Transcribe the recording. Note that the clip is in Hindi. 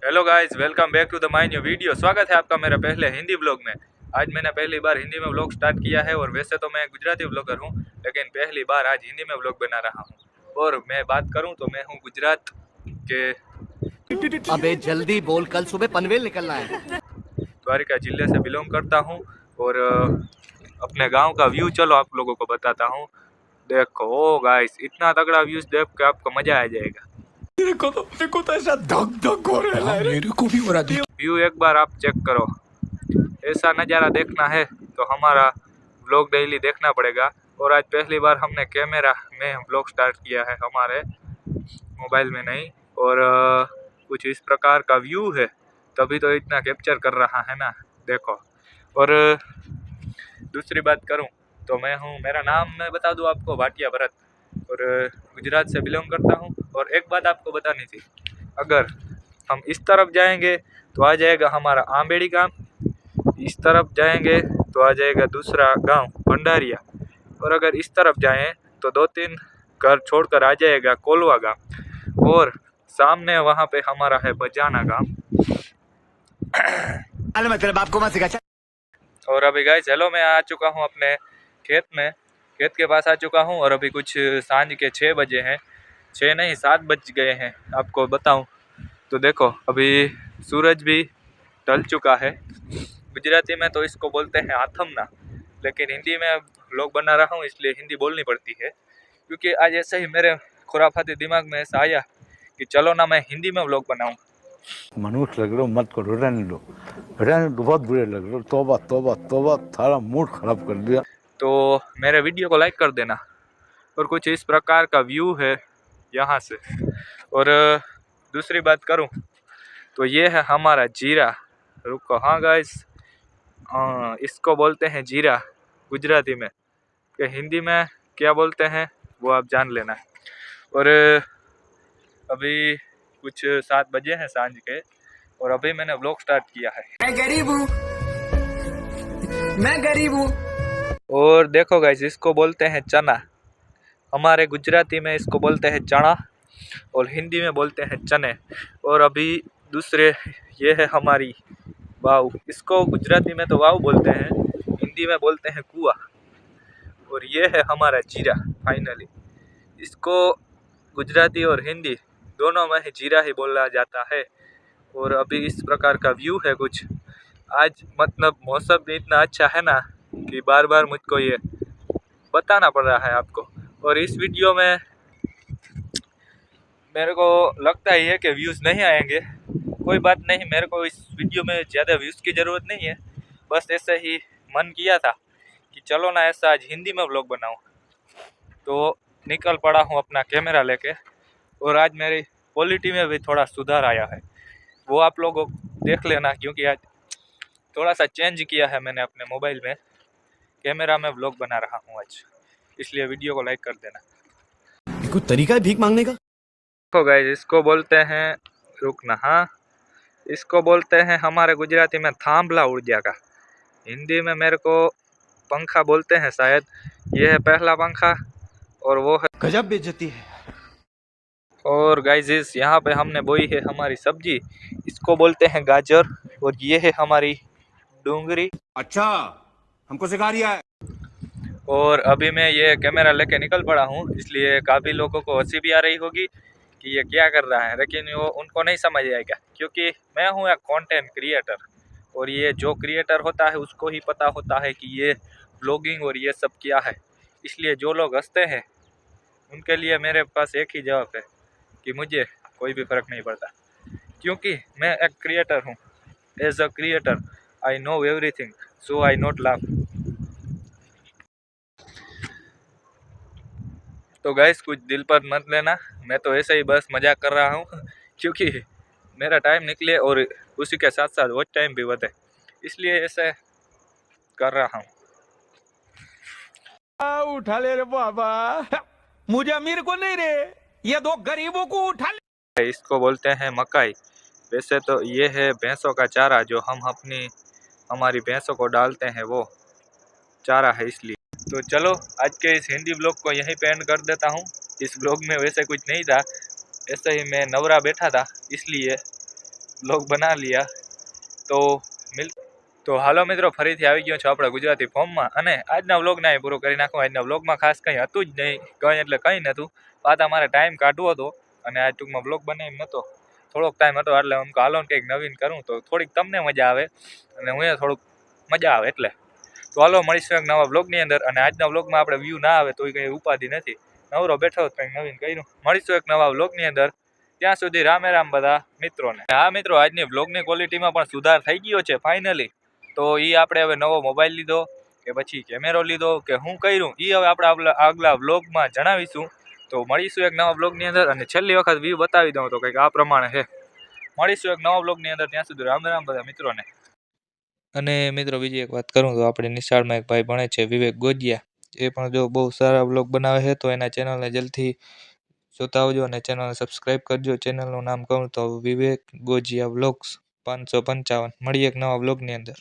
Hello guys, welcome back to the my new video. स्वागत है आपका मेरा पहले हिंदी व्लॉग में। आज मैंने पहली बार हिंदी में व्लॉग स्टार्ट किया है और वैसे तो मैं गुजराती व्लॉगर हूं, लेकिन पहली बार आज हिंदी में व्लॉग बना रहा हूं। और मैं बात करूं तो मैं हूं गुजरात के अबे जल्दी बोल, कल सुबह पनवेल निकलना है। द्वारिका जिले से बिलोंग करता हूं और अपने गाँव का व्यू चलो आप लोगों को बताता हूँ। देखो ओ गाइस, इतना तगड़ा व्यूज देख के आपको मजा आ जाएगा। मेरे को तो ऐसा धक धक हो रहा है। मेरे को भी हो रहा है। व्यू एक बार आप चेक करो। ऐसा नज़ारा देखना है तो हमारा व्लॉग डेली देखना पड़ेगा। और आज पहली बार हमने कैमरा में व्लॉग स्टार्ट किया है, हमारे मोबाइल में नहीं। और कुछ इस प्रकार का व्यू है, तभी तो इतना कैप्चर कर रहा है ना, देखो। और दूसरी बात करूं तो मेरा नाम मैं बता दूं आपको, भाटिया भरत, और गुजरात से बिलोंग करता हूं। और एक बात आपको बतानी थी, अगर हम इस तरफ जाएंगे तो आ जाएगा हमारा आंबेड़ी गांव, इस तरफ जाएंगे तो आ जाएगा दूसरा गांव भंडारिया, और अगर इस तरफ जाएं तो 2-3 घर छोड़कर आ जाएगा कोलवा गांव, और सामने वहां पे हमारा है बजाना गांव। मतलब आपको मत सिखा। और अभी गाइस हेलो, मैं आ चुका हूं अपने खेत के पास आ चुका हूं। और अभी कुछ सांझ के 6 बजे हैं, 6 नहीं 7 बज गए हैं आपको बताऊं तो। देखो अभी सूरज भी ढल चुका है। गुजराती में तो इसको बोलते हैं आथमना, लेकिन हिंदी में व्लॉग बना रहा हूँ इसलिए हिंदी बोलनी पड़ती है, क्योंकि आज ऐसे ही मेरे खुराफाती दिमाग में ऐसा आया कि चलो ना मैं हिंदी में व्लॉग बनाऊँ। मनुष्य लग रहे हो, मत करो, रहने दो, बहुत बुरे लग रहे हो। तौबा तौबा तौबा, थारा मूड खराब कर दिया। तो मेरे वीडियो को लाइक कर देना। और कुछ इस प्रकार का व्यू है यहाँ से। और दूसरी बात करूँ तो ये है हमारा जीरा। रुको, हाँ गाइस, इसको बोलते हैं जीरा गुजराती में, कि हिंदी में क्या बोलते हैं वो आप जान लेना। और अभी कुछ 7 बजे हैं सांझ के, और अभी मैंने व्लॉग स्टार्ट किया है। मैं गरीब हूँ। और देखो गाइस, इसको बोलते हैं चना। हमारे गुजराती में इसको बोलते हैं चना और हिंदी में बोलते हैं चने। और अभी दूसरे ये है हमारी वाव। इसको गुजराती में तो वाव बोलते हैं, हिंदी में बोलते हैं कुआ। और ये है हमारा जीरा। फाइनली इसको गुजराती और हिंदी दोनों में ही जीरा ही बोला जाता है। और अभी इस प्रकार का व्यू है कुछ। आज मतलब मौसम भी इतना अच्छा है ना कि बार बार मुझको ये बताना पड़ रहा है आपको। और इस वीडियो में मेरे को लगता ही है कि व्यूज़ नहीं आएंगे। कोई बात नहीं, मेरे को इस वीडियो में ज़्यादा व्यूज़ की ज़रूरत नहीं है, बस ऐसे ही मन किया था कि चलो ना ऐसा आज हिंदी में व्लॉग बनाऊं। तो निकल पड़ा हूं अपना कैमरा लेके। और आज मेरी क्वालिटी में भी थोड़ा सुधार आया है, वो आप लोग देख लेना, क्योंकि आज थोड़ा सा चेंज किया है मैंने अपने मोबाइल में। कैमरा में व्लॉग बना रहा हूँ आज, इसलिए वीडियो को लाइक कर देना। कोई तरीका है भीख मांगने का? देखो गाइस, इसको बोलते हैं, रुकना, हाँ, इसको बोलते हैं हमारे गुजराती में थांभला ऊर्जा का। हिंदी में मेरे को पंखा बोलते हैं शायद। ये है पहला पंखा और वो है। गजब बेइज्जती है। और गाइस यहाँ पे हमने बोई है हमारी सब्जी, इसको बोलते हैं गाजर। और ये है हमारी डूंगरी। अच्छा, हमको सिखा रिया है। और अभी मैं ये कैमरा लेके निकल पड़ा हूँ, इसलिए काफ़ी लोगों को हंसी भी आ रही होगी कि ये क्या कर रहा है, लेकिन वो उनको नहीं समझ आएगा, क्योंकि मैं हूँ एक कंटेंट क्रिएटर। और ये जो क्रिएटर होता है उसको ही पता होता है कि ये ब्लॉगिंग और ये सब क्या है। इसलिए जो लोग हंसते हैं उनके लिए मेरे पास एक ही जवाब है कि मुझे कोई भी फ़र्क नहीं पड़ता, क्योंकि मैं एक क्रिएटर हूँ। As a creator I know everything, so I not laugh. तो गाइस कुछ दिल पर मत लेना, मैं तो ऐसे ही बस मजाक कर रहा हूँ क्योंकि मेरा टाइम निकले और उसी के साथ साथ वो टाइम भी बढ़े, इसलिए ऐसे कर रहा हूँ। उठा ले रे बाबा, मुझे अमीर को नहीं रे, ये दो गरीबों को उठा ले। इसको बोलते हैं मकाई। वैसे तो ये है भैंसों का चारा, जो हम हमारी भैंसों को डालते हैं, वो चारा है इसलिए। तो चलो आज के इस हिंदी ब्लॉग को यहीं पे एंड कर देता हूँ। इस ब्लॉग में वैसे कुछ नहीं था, ऐसे ही मैं नवरा बैठा था इसलिए વ્લોગ બના लिया તો તો હાલો મિત્રો, ફરીથી આવી ગયો છું આપણા ગુજરાતી ફોર્મમાં અને આજના વ્લોગને અહીં પૂરો કરી નાખો. આજના વ્લોગમાં ખાસ કંઈ હતું જ નહીં, કંઈ એટલે કંઈ નહોતું. પાછા મારે ટાઈમ કાઢવો હતો અને આ ટૂંકમાં વ્લોગ બનાવી નહોતો, થોડોક ટાઈમ હતો એટલે હું હાલો ને કંઈક નવીન કરું તો થોડીક તમને મજા આવે અને હું થોડુંક મજા આવે એટલે. તો હાલો મળીશું એક નવા વ્લોગની અંદર. અને આજના વ્લોગમાં આપણે વ્યૂ ના આવે તો એ કંઈ ઉપાધિ નથી, નવરો બેઠો કંઈક નવીન કર્યું. મળીશું એક નવા વ્લોગની અંદર, ત્યાં સુધી રામે રામ બધા મિત્રોને. હા મિત્રો, આજની વ્લોગની ક્વોલિટીમાં પણ સુધાર થઈ ગયો છે ફાઇનલી. તો એ આપણે હવે નવો મોબાઈલ લીધો કે પછી કેમેરો લીધો કે શું કર્યું એ હવે આપણે આગલા વ્લોગમાં જણાવીશું. તો મળીશું એક નવા વ્લોગની અંદર અને છેલ્લી વખત વ્યૂ બતાવી દઉં તો કંઈક આ પ્રમાણે છે. મળીશું એક નવા વ્લોગની અંદર, ત્યાં સુધી રામ રામ બધા મિત્રોને. અને મિત્રો બીજી એક વાત કરું તો આપણે નિશાળમાં એક ભાઈ ભણે છે વિવેક ગોજિયા, એ પણ જો બહુ સારા વ્લોગ બનાવે છે. તો એના ચેનલને જલ્દથી જોતા આવજો અને ચેનલને સબસ્ક્રાઈબ કરજો. ચેનલનું નામ કહું તો વિવેક ગોજિયા વ્લોગ્સ 555. મળીએ એક નવા વ્લોગની અંદર.